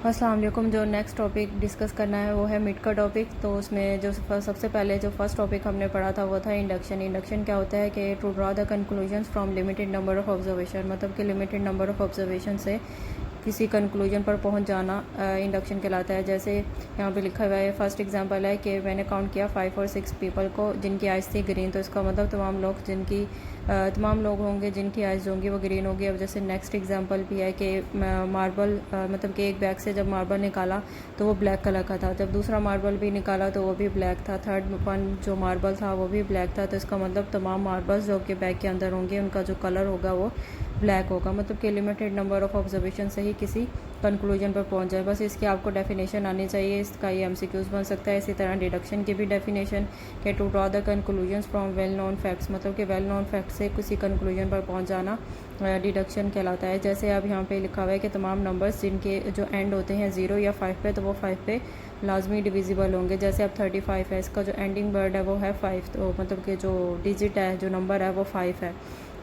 अस्सलाम वालेकुम। जो नेक्स्ट टॉपिक डिस्कस करना है वो है मिड का टॉपिक। तो उसमें जो सबसे पहले जो फर्स्ट टॉपिक हमने पढ़ा था वो था इंडक्शन। इंडक्शन क्या होता है कि to draw the conclusions from limited number of observation, मतलब कि लिमिटेड नंबर ऑफ ऑब्जर्वेशन से किसी कंक्लूजन पर पहुंच जाना इंडक्शन कहलाता है। जैसे यहाँ पे लिखा हुआ है, फर्स्ट एग्जांपल है कि मैंने काउंट किया 5 और 6 पीपल को जिनकी आइज़ थी ग्रीन। तो इसका मतलब तमाम लोग होंगे जिनकी आइज़ होंगी वो ग्रीन होगी। अब जैसे नेक्स्ट एग्जांपल भी है कि मार्बल मतलब कि एक बैग से जब मार्बल निकाला तो वो ब्लैक कलर का था, जब दूसरा मार्बल भी निकाला तो वो भी ब्लैक था, थर्ड वन जो मार्बल था वो भी ब्लैक था। तो इसका मतलब तमाम मार्बल्स जो कि बैग के अंदर होंगे उनका जो कलर होगा वो ब्लैक होगा। मतलब कि लिमिटेड नंबर ऑफ ऑब्जर्वेशन से ही किसी कंक्लूजन पर पहुंच जाए। बस इसकी आपको डेफिनेशन आनी चाहिए। इसका ये एमसीक्यूज बन सकता है। इसी तरह डिडक्शन की भी डेफिनेशन के to draw the conclusions from well known facts, मतलब कि वेल नोन फैक्ट से किसी कंक्लूजन पर पहुंच जाना डिडक्शन कहलाता है। जैसे अब यहाँ पे लिखा हुआ है कि तमाम नंबर्स जिनके जो एंड होते हैं 0 या 5 पे, तो वो 5 पे लाजमी डिविजिबल होंगे। जैसे अब 35 है, इसका जो एंडिंग वर्ड है वो है 5, तो मतलब कि जो डिजिट है, जो नंबर है वो 5 है,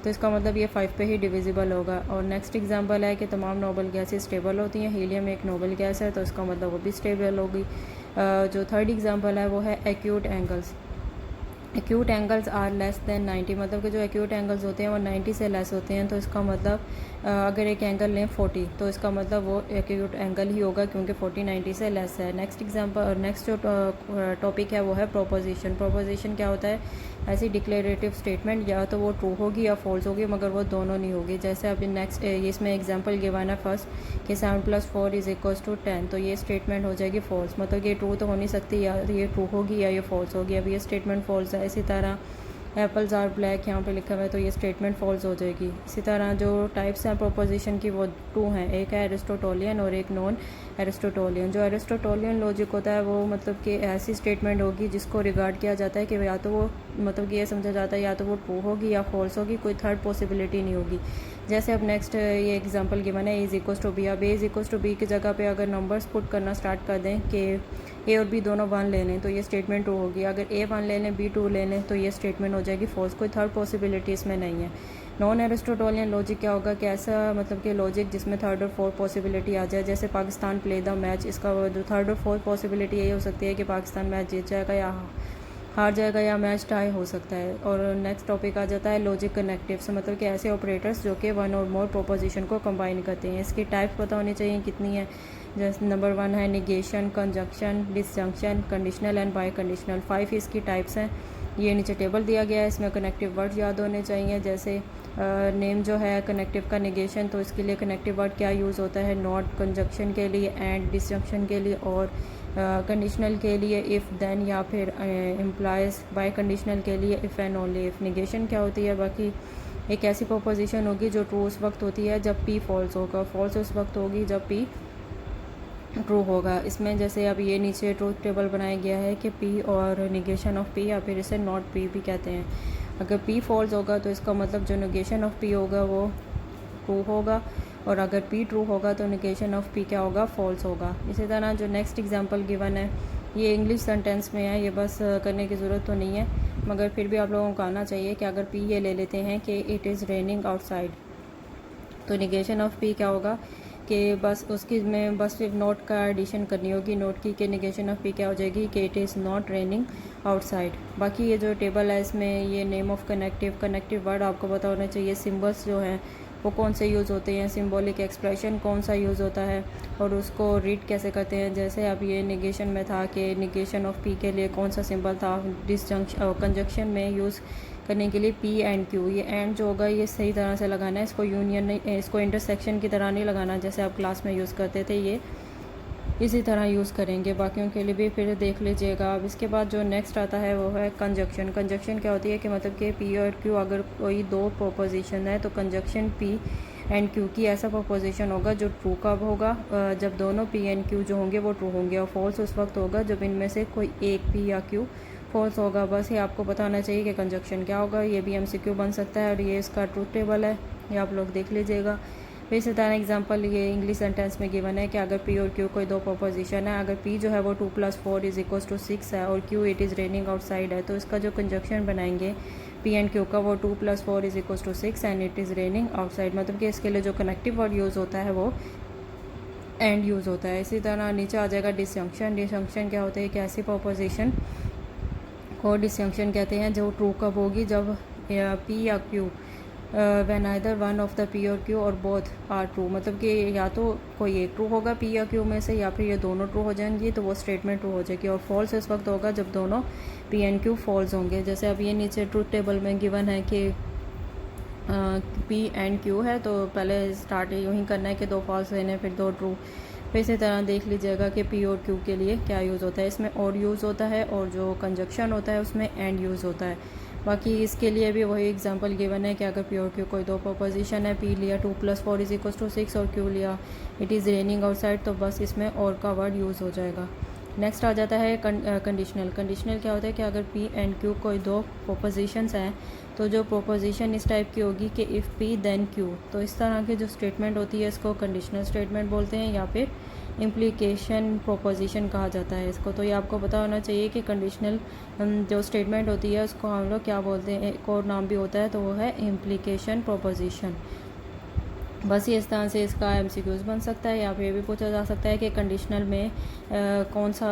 तो इसका मतलब ये 5 पे ही डिविजिबल होगा। और नेक्स्ट एग्जांपल है कि तमाम नोबल गैसेस स्टेबल होती हैं, हीलियम एक नोबल गैस है तो इसका मतलब वो भी स्टेबल होगी। जो थर्ड एग्जांपल है वो है acute angles. Acute angles are less than 90, मतलब कि जो एक्यूट एंगल्स होते हैं वो 90 से लेस होते हैं। तो इसका मतलब अगर एक एंगल लें 40 तो इसका मतलब वो एक्यूट एंगल ही होगा क्योंकि 40 90 से लेस है। नेक्स्ट एग्जांपल, नेक्स्ट जो टॉपिक है वो है प्रोपोजिशन। प्रोपोजिशन क्या होता है? ऐसी डिक्लेरेटिव स्टेटमेंट या तो वो ट्रू होगी या फॉल्स होगी, मगर वो दोनों नहीं होगी। जैसे अभी नेक्स्ट इसमें एग्जांपल गिवन है फर्स्ट कि 7 + 4 = 10, तो ये स्टेटमेंट हो जाएगी फॉल्स, मतलब ये ट्रू तो हो नहीं सकती, या ये ट्रू होगी या ये फॉल्स होगी। अब ये स्टेटमेंट फॉल्स है। इसी तरह एप्पल्स आर ब्लैक यहाँ पे लिखा हुआ है तो ये स्टेटमेंट फॉल्स हो जाएगी। इसी तरह जो टाइप्स हैं प्रोपोजिशन की वो 2 हैं, एक है एरिस्टोटोलियन और एक नॉन एरिस्टोटोलियन। जो एरिस्टोटोलियन लॉजिक होता है वो मतलब कि ऐसी स्टेटमेंट होगी जिसको रिगार्ड किया जाता है कि या तो वो मतलब कि ये समझा जाता है या तो वो ट्रू होगी या फॉल्स होगी, कोई थर्ड पॉसिबिलिटी नहीं होगी। जैसे अब नेक्स्ट ये एग्जांपल गिवन है A = B। अब A = B की जगह पे अगर नंबर्स पुट करना स्टार्ट कर दें कि A और B दोनों 1 ले लें तो ये स्टेटमेंट ट्रू होगी। अगर A 1 ले लें B 2 ले लें तो ये स्टेटमेंट हो जाएगी फॉल्स, कोई थर्ड पॉसिबिलिटी इसमें नहीं है। नॉन एरिस्टोटोलियन लॉजिक क्या होगा कि ऐसा मतलब कि लॉजिक जिसमें थर्ड और फोर्थ पॉसिबिलिटी आ जाए। जैसे पाकिस्तान प्ले द मैच, इसका जो थर्ड और फोर्थ पॉसिबिलिटी यही हो सकती है कि पाकिस्तान मैच जीत जाएगा या हार जाएगा या मैच टाई हो सकता है। और नेक्स्ट टॉपिक आ जाता है लॉजिक कनेक्टिव्स, मतलब कि ऐसे ऑपरेटर्स जो कि 1 और मोर प्रोपोजिशन को कंबाइन करते हैं। इसकी टाइप्स पता होनी चाहिए कितनी है। जैसे नंबर 1 है negation, conjunction, disjunction, conditional and bye conditional. 5 इसकी टाइप्स हैं। ये नीचे टेबल दिया गया है, इसमें कनेक्टिव वर्ड याद होने चाहिए। जैसे नेम जो है कनेक्टिव का निगेशन, तो इसके लिए कनेक्टिव वर्ड क्या यूज़ होता है? नॉट, कंजक्शन के लिए एंड, डिसजंक्शन के लिए और, कंडीशनल के लिए इफ़ देन या फिर इम्प्लाइज, बाय कंडीशनल के लिए if and only if. Negation क्या होती है? बाकी एक ऐसी प्रोपोजिशन होगी जो ट्रू उस वक्त होती है जब पी फॉल्स होगा, फॉल्स उस वक्त होगी जब पी ट्रू होगा। इसमें जैसे अब ये नीचे ट्रूथ टेबल बनाया गया है कि पी और निगेशन ऑफ पी या फिर इसे नॉट पी भी कहते हैं। अगर पी फॉल्स होगा तो इसका मतलब जो निगेशन ऑफ पी होगा वो ट्रू होगा, और अगर पी ट्रू होगा तो निगेशन ऑफ पी क्या होगा? फॉल्स होगा। इसी तरह जो नेक्स्ट एग्जांपल गिवन है ये इंग्लिश सेंटेंस में है, ये बस करने की ज़रूरत तो नहीं है, मगर फिर भी आप लोगों को आना चाहिए कि अगर पी ये ले लेते हैं कि इट इज़ रेनिंग आउटसाइड, तो निगेशन ऑफ पी क्या होगा कि बस उसकी में बस सिर्फ नोट का एडिशन करनी होगी, नोट की, के निगेशन ऑफ पी क्या हो जाएगी कि it is not raining outside. बाकी ये जो टेबल है इसमें ये नेम ऑफ कनेक्टिव वर्ड आपको पता होना चाहिए। सिंबल्स जो हैं वो कौन से यूज़ होते हैं, सिंबॉलिक एक्सप्रेशन कौन सा यूज़ होता है और उसको रीड कैसे करते हैं। जैसे अब ये निगेशन में था कि निगेशन ऑफ पी के लिए कौन सा सिंबल था, डिसजंक्शन कंजक्शन में यूज़ करने के लिए पी एंड क्यू। ये एंड जो होगा ये सही तरह से लगाना है, इसको यूनियन नहीं, इसको इंटरसेक्शन की तरह नहीं लगाना जैसे आप क्लास में यूज़ करते थे, ये इसी तरह यूज़ करेंगे। बाकियों के लिए भी फिर देख लीजिएगा। अब इसके बाद जो नेक्स्ट आता है वो है कंजक्शन। कंजक्शन क्या होती है कि मतलब कि पी और क्यू अगर कोई 2 प्रोपोजिशन है तो कंजक्शन पी एंड क्यू की ऐसा प्रोपोजिशन होगा जो ट्रू कब होगा? जब दोनों पी एंड क्यू जो होंगे वो ट्रू होंगे, और फॉल्स उस वक्त होगा जब इनमें से कोई एक पी या क्यू फॉल्स होगा। बस ये आपको पता होना चाहिए कि कंजक्शन क्या होगा। ये भी एमसीक्यू बन सकता है और ये इसका ट्रूथ टेबल है, ये आप लोग देख लीजिएगा। फिर इसी तरह एग्जांपल ये इंग्लिश सेंटेंस में गिवन है कि अगर पी और क्यू कोई 2 प्रोपोजिशन है, अगर पी जो है वो 2 + 4 = 6 है और Q it is raining outside है, तो इसका जो कंजक्शन बनाएंगे पी एंड क्यू का वो 2 + 4 = 6 and it is raining outside. मतलब कि इसके लिए जो कनेक्टिव वर्ड यूज़ होता है वो एंड यूज़ होता है। इसी तरह नीचे आ जाएगा डिसजंक्शन। डिसजंक्शन क्या होता है, एक ऐसी प्रोपोजिशन को डिसजंक्शन कहते हैं जो ट्रू कब होगी, जब पी या Q when either one of the P और क्यू और बोथ आर ट्रू, मतलब कि या तो कोई एक ट्रू होगा पी या क्यू में से, या फिर ये दोनों ट्रू हो जाएंगी तो वो स्टेटमेंट ट्रू हो जाएगी। और फॉल्स इस वक्त होगा जब दोनों पी एंड क्यू फॉल्स होंगे। जैसे अब ये नीचे ट्रूथ टेबल में गिवन है कि पी एंड क्यू है, तो पहले स्टार्ट यूँ ही करना है कि 2 फॉल्स लेने फिर 2 ट्रू। फिर इसी तरह देख लीजिएगा कि पी और क्यू के लिए क्या यूज़ होता है। इसमें और यूज़ होता है, और जो कंजक्शन होता है उसमें एंड यूज़ होता है। बाकी इसके लिए भी वही एग्जांपल गिवन है कि अगर पी और क्यू कोई 2 प्रोपोजिशन है, पी लिया 2 + 4 = 6 और क्यू लिया इट इज़ रेनिंग आउटसाइड, तो बस इसमें और का वर्ड यूज़ हो जाएगा। नेक्स्ट आ जाता है कंडीशनल। कंडीशनल क्या होता है कि अगर पी एंड क्यू कोई 2 प्रोपोजिशंस हैं, तो जो प्रोपोजिशन इस टाइप की होगी कि इफ़ पी देन क्यू, तो इस तरह की जो स्टेटमेंट होती है इसको कंडीशनल स्टेटमेंट बोलते हैं, या फिर इम्प्लीकेशन प्रोपोजिशन कहा जाता है इसको। तो ये आपको पता होना चाहिए कि कंडीशनल जो स्टेटमेंट होती है उसको हम लोग क्या बोलते हैं, एक और नाम भी होता है, तो वो है इम्प्लीकेशन प्रोपोजिशन। बस ये इस तरह से इसका MCQs बन सकता है, या फिर ये भी पूछा जा सकता है कि कंडीशनल में कौन सा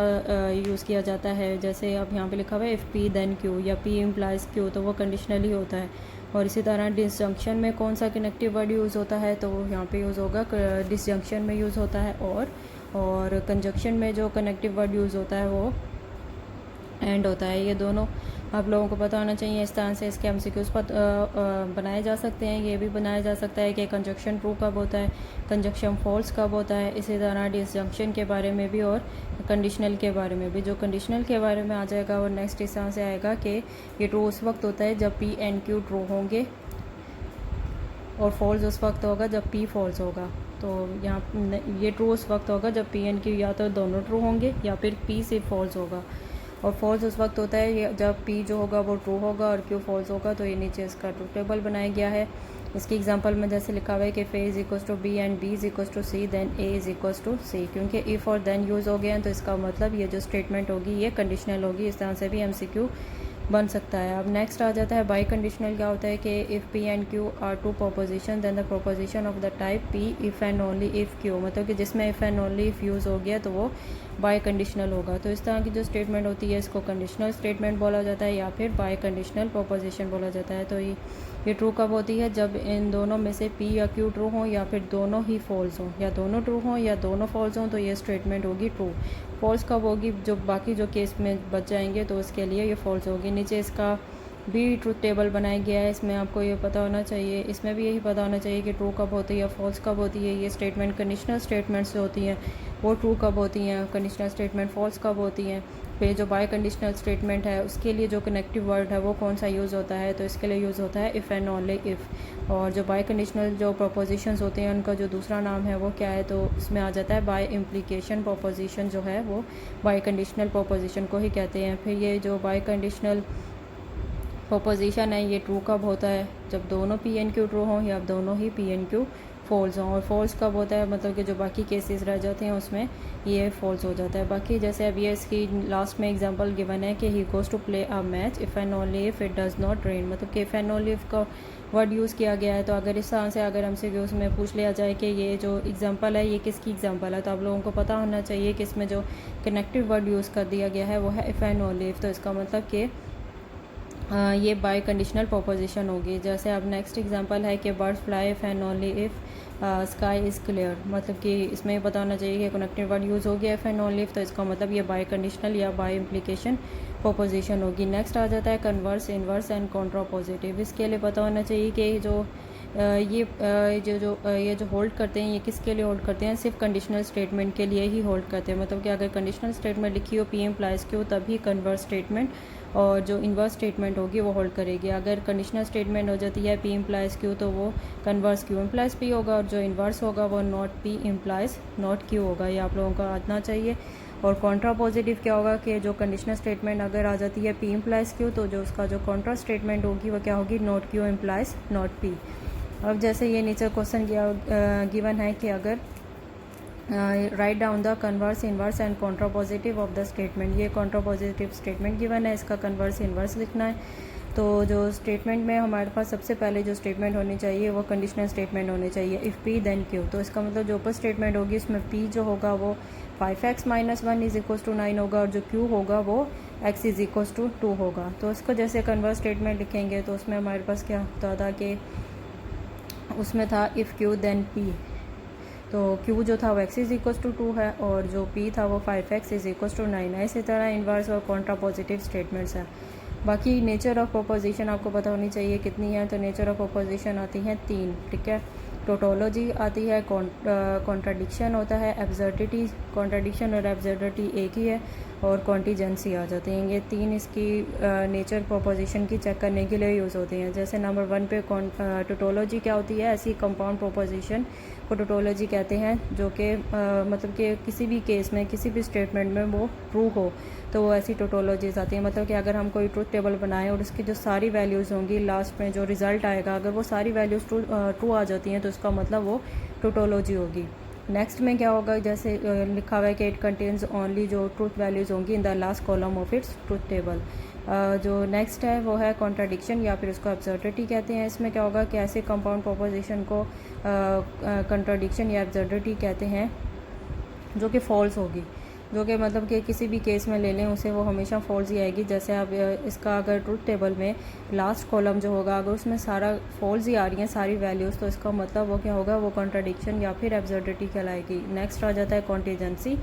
यूज़ किया जाता है। जैसे अब यहाँ पे लिखा हुआ है इफ़ पी देन क्यू, या पी इम्प्लाइज क्यू, तो वो कंडीशनल ही होता है। और इसी तरह डिसजंक्शन में कौन सा कनेक्टिव वर्ड यूज़ होता है, तो यहाँ पे यूज़ होगा डिसजंक्शन में यूज़ होता है, और कंजक्शन में जो कनेक्टिव वर्ड यूज़ होता है वो एंड होता है। ये दोनों आप लोगों को पता होना चाहिए। इस तरह से इसके MCQs बनाए जा सकते हैं। ये भी बनाया जा सकता है कि कंजक्शन ट्रू कब होता है, कंजक्शन फॉल्स कब होता है, इसी तरह डिसजंक्शन के बारे में भी और कंडीशनल के बारे में भी। जो कंडीशनल के बारे में आ जाएगा और नेक्स्ट इस तरह से आएगा कि ये ट्रू उस वक्त होता है जब पी एंड क्यू ट्रू होंगे, और फॉल्स उस वक्त होगा जब पी फॉल्स होगा। तो यहाँ ये ट्रू उस वक्त होगा जब पी एंड क्यू या तो दोनों ट्रू होंगे या फिर पी से फॉल्स होगा, और फॉल्स उस वक्त होता है जब पी जो होगा वो ट्रू होगा और क्यू फॉल्स होगा। तो ये नीचे इसका ट्रूथ टेबल बनाया गया है। इसकी एग्जांपल में जैसे लिखा हुआ है कि A is B and B is C then A is C, क्योंकि इफ़ और देन यूज़ हो गए हैं तो इसका मतलब ये जो स्टेटमेंट होगी ये कंडीशनल होगी। इस तरह से भी MCQ बन सकता है। अब नेक्स्ट आ जाता है बाई कंडीशनल। क्या होता है कि if P and Q are 2 proposition then the proposition of the type P if and only if Q, मतलब कि जिसमें if and only if use हो गया तो वो बाई कंडीशनल होगा। तो इस तरह की जो स्टेटमेंट होती है इसको कंडीशनल स्टेटमेंट बोला जाता है, या फिर बाई कंडीशनल प्रोपोजिशन बोला जाता है। तो ये ट्रू कब होती है, जब इन दोनों में से पी या क्यू ट्रू हों, या फिर दोनों ही फॉल्स हों, या दोनों ट्रू हों या दोनों फॉल्स हों, तो ये स्टेटमेंट होगी ट्रू। फॉल्स कब होगी, जो बाकी जो केस में बच जाएंगे तो उसके लिए ये फॉल्स होगी। नीचे इसका भी ट्रूथ टेबल बनाया गया है। इसमें आपको ये पता होना चाहिए, इसमें भी यही पता होना चाहिए कि ट्रू कब होती है, फॉल्स कब होती है। ये स्टेटमेंट कंडीशनल स्टेटमेंट्स जो होती हैं वो ट्रू कब होती हैं, कंडीशनल स्टेटमेंट फॉल्स कब होती हैं। फिर जो बाय कंडीशनल स्टेटमेंट है उसके लिए जो कनेक्टिव वर्ड है वो कौन सा यूज़ होता है, तो इसके लिए यूज़ होता है इफ़ एंड ओनली इफ़। और जो बाय कंडीशनल जो प्रोपोजिशंस होते हैं उनका जो दूसरा नाम है वो क्या है, तो इसमें आ जाता है बाय इम्प्लीकेशन प्रोपोजिशन, जो है वो बाय कंडीशनल प्रोपोजिशन को ही कहते हैं। फिर ये जो बाय कंडीशनल प्रोपोजिशन है ये ट्रू कब होता है, जब दोनों पी एन क्यू ट्रू हों या दोनों ही पी एन क्यू फॉल्स हों। और फॉल्स कब होता है, मतलब कि जो बाकी केसेस रह जाते हैं उसमें ये फॉल्स हो जाता है। बाकी जैसे अब ये इसकी लास्ट में एग्जांपल गिवन है कि he goes to play a match if and only if it does not rain, मतलब कि इफ़ एंड ओनली इफ़ का वर्ड यूज़ किया गया है। तो अगर इस तरह से अगर हमसे उसमें पूछ लिया जाए कि ये जो एग्जांपल है ये किसकी एग्जांपल है, तो आप लोगों को पता होना चाहिए कि इसमें जो कनेक्टिव वर्ड यूज़ कर दिया गया है वो है इफ़ एंड ओनली इफ़। तो इसका मतलब कि ये बाय कंडीशनल प्रोपोजिशन होगी। जैसे अब नेक्स्ट एग्जांपल है कि birds fly if and only if sky is clear, मतलब कि इसमें ये पता होना चाहिए कि कनेक्टिव वर्ड यूज़ हो गया इफ़ एंड ओनली इफ़, तो इसका मतलब ये बाय कंडीशनल या बाय इम्प्लीकेशन प्रोपोजिशन होगी। नेक्स्ट आ जाता है कन्वर्स, इन्वर्स एंड कॉन्ट्रापोजिटिव। इसके लिए पता होना चाहिए कि ये जो होल्ड करते हैं ये किसके लिए होल्ड करते हैं, सिर्फ कंडीशनल स्टेटमेंट के लिए ही होल्ड करते हैं। मतलब कि अगर कंडीशनल स्टेटमेंट लिखी हो पी इम्प्लाइज क्यू, तभी कन्वर्स स्टेटमेंट और जो इन्वर्स स्टेटमेंट होगी वो होल्ड करेगी। अगर कंडीशनल स्टेटमेंट हो जाती है पी इम्प्लाइज क्यू, तो वो कन्वर्स क्यू इम्प्लाइज पी होगा, और जो इन्वर्स होगा वो not P implies not Q होगा। ये आप लोगों को आना चाहिए। और कॉन्ट्रा पॉजिटिव क्या होगा कि जो कंडीशनल स्टेटमेंट अगर आ जाती है पी इम्प्लाइज क्यू, तो जो उसका जो कॉन्ट्रा स्टेटमेंट होगी वो क्या होगी, not Q implies not P. अब जैसे ये नीचे क्वेश्चन गिवन है कि अगर write down the converse, inverse and Contra positive of the statement, ये कॉन्ट्रा पॉजिटिव स्टेटमेंट गिवन है, इसका कन्वर्स इन्वर्स लिखना है। तो जो स्टेटमेंट में हमारे पास सबसे पहले जो स्टेटमेंट होनी चाहिए वो कंडीशनल स्टेटमेंट होनी चाहिए, इफ़ पी देन क्यू। तो इसका मतलब जो ऊपर स्टेटमेंट होगी उसमें पी जो होगा वो 5x - 1 इज इक्वल्स टू 9 होगा, और जो क्यू होगा वो x इज इक्वल्स टू 2 होगा। तो इसको जैसे कन्वर्ट स्टेटमेंट लिखेंगे तो उसमें हमारे पास क्या होता था कि उसमें था इफ़ क्यू देन पी। तो Q जो था वो x इज इक्वल्स टू 2 है, और जो P था वो 5x इज इक्वल्स टू 9 है। इसी तरह इन्वर्स और कॉन्ट्रापोजिटिव स्टेटमेंट्स हैं। बाकी नेचर ऑफ प्रोपोजिशन आपको पता होनी चाहिए कितनी है। तो नेचर ऑफ प्रोपोजिशन आती हैं 3, ठीक है। टोटोलॉजी आती है, कॉन्ट्राडिक्शन होता है, एब्सर्डिटी। कॉन्ट्राडिक्शन और एब्सर्डिटी एक ही है, और कॉन्टीजेंसी आ जाती हैं। ये 3 इसकी नेचर प्रोपोजिशन की चेक करने के लिए यूज़ होती हैं। जैसे नंबर 1 पे टोटोलॉजी क्या होती है, ऐसी कंपाउंड प्रोपोजिशन को टोटोलॉजी कहते हैं, जो कि मतलब कि किसी भी केस में किसी भी स्टेटमेंट में वो ट्रू हो तो वो ऐसी टोटोलॉजीज आती हैं। मतलब कि अगर हम कोई ट्रूथ टेबल बनाएं और उसकी जो सारी वैल्यूज़ होंगी लास्ट में जो रिज़ल्ट आएगा, अगर वो सारी वैल्यूज़ ट्रू आ जाती हैं तो उसका मतलब वो टोटोलॉजी होगी। नेक्स्ट में क्या होगा, जैसे लिखा हुआ है कि इट कंटेन्स ओनली जो ट्रूथ वैल्यूज़ होंगी in the last column of its truth table. जो नेक्स्ट है वो है कॉन्ट्राडिक्शन, या फिर उसको एब्सर्डिटी कहते हैं। इसमें क्या होगा कि ऐसे कंपाउंड प्रोपोजिशन को कॉन्ट्राडिक्शन या एब्सर्डिटी कहते हैं जो कि फॉल्स होगी, जो कि मतलब कि किसी भी केस में ले लें उसे वो हमेशा फॉल्स ही आएगी। जैसे अब इसका अगर ट्रूथ टेबल में लास्ट कॉलम जो होगा अगर उसमें सारा फॉल्स ही आ रही हैं सारी वैल्यूज़, तो इसका मतलब वो क्या होगा, वो कॉन्ट्राडिक्शन या फिर एब्सर्डिटी कहलाएगी। नेक्स्ट आ जाता है कॉन्टीजेंसी।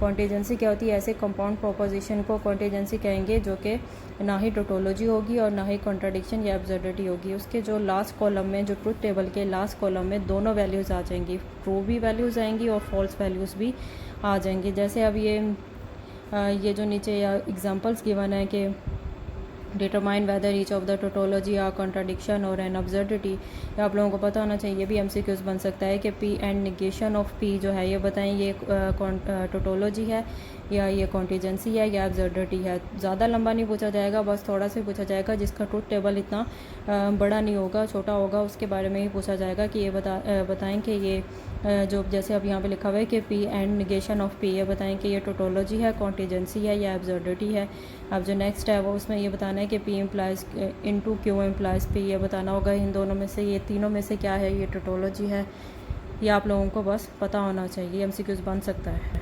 कॉन्टीजेंसी क्या होती है, ऐसे कंपाउंड प्रोपोजिशन को कॉन्टीजेंसी कहेंगे जो कि ना ही टोटोलॉजी होगी और ना ही कॉन्ट्राडिक्शन या एब्सर्डिटी होगी। उसके जो लास्ट कॉलम में, जो ट्रूथ टेबल के लास्ट कॉलम में दोनों वैल्यूज़ आ जाएंगी, ट्रू भी वैल्यूज़ आएंगी और फॉल्स वैल्यूज़ भी आ जाएंगी। जैसे अब ये जो नीचे एग्जांपल्स गिवन है कि determine whether each of the tautology या कॉन्ट्राडिक्शन और एन अब्सर्डिटी, आप लोगों को पता होना चाहिए। ये भी एमसीक्यूज बन सकता है कि P and negation of P जो है ये बताएं ये टोटोलॉजी है या ये कॉन्टीजेंसी है या एब्सर्डिटी है। ज़्यादा लंबा नहीं पूछा जाएगा, बस थोड़ा सा पूछा जाएगा जिसका ट्रूथ टेबल इतना बड़ा नहीं होगा, छोटा होगा, उसके बारे में ही पूछा जाएगा कि ये बताएं कि ये जो जैसे अब यहाँ पे लिखा हुआ है कि P and negation of P, ये बताएं कि ये टोटोलॉजी है, कॉन्टीजेंसी है या एब्सर्डिटी है। अब जो नेक्स्ट है वो उसमें ये बताना है कि P implies into Q implies P, ये बताना होगा इन दोनों में से, ये तीनों में से क्या है, ये टोटोलॉजी है। ये आप लोगों को बस पता होना चाहिए, एमसीक्यूज बन सकता है।